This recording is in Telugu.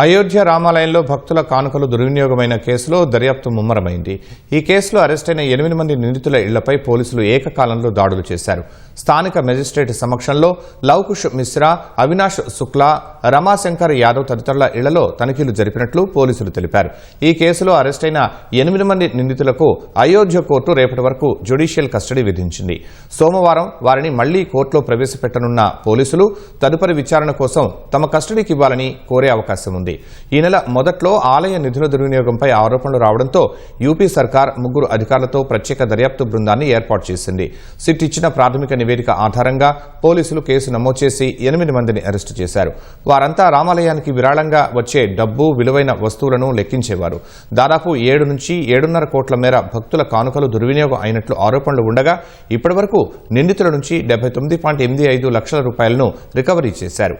అయోధ్య రామాలయంలో భక్తుల కానుకలు దుర్వినియోగమైన కేసులో దర్యాప్తు ముమ్మరమైంది. ఈ కేసులో అరెస్టైన 8 మంది నిందితుల ఇళ్లపై పోలీసులు ఏకకాలంలో దాడులు చేశారు. స్థానిక మెజిస్ట్రేట్ సమక్షంలో లవకుష్ మిశ్రా, అవినాష్ శుక్లా, రమాశంకర్ యాదవ్ తదితరుల ఇళ్లలో తనిఖీలు జరిపినట్లు పోలీసులు తెలిపారు. ఈ కేసులో అరెస్టైన 8 మంది నిందితులకు అయోధ్య కోర్టు రేపటి వరకు జ్యుడిషియల్ కస్టడీ విధించింది. సోమవారం వారిని మళ్లీ కోర్టులో ప్రవేశపెట్టనున్న పోలీసులు తదుపరి విచారణ కోసం తమ కస్టడీకి ఇవ్వాలని కోరే అవకాశం ఉంది. ఈ నెల మొదట్లో ఆలయ నిధుల దుర్వినియోగంపై ఆరోపణలు రావడంతో యూపీ సర్కార్ 3 అధికారులతో ప్రత్యేక దర్యాప్తు బృందాన్ని ఏర్పాటు చేసింది. సిట్ ఇచ్చిన ప్రాథమిక నివేదిక ఆధారంగా పోలీసులు కేసు నమోదు చేసి 8 మందిని అరెస్టు చేశారు. వారంతా రామాలయానికి విరాళంగా వచ్చే డబ్బు, విలువైన వస్తువులను లెక్కించేవారు. దాదాపు 7 నుంచి 7.5 కోట్ల మేర భక్తుల కానుకలు దుర్వినియోగం అయినట్లు ఆరోపణలు ఉండగా ఇప్పటివరకు నిందితుల నుంచి 79.85 లక్షల రూపాయలను రికవరీ చేశారు.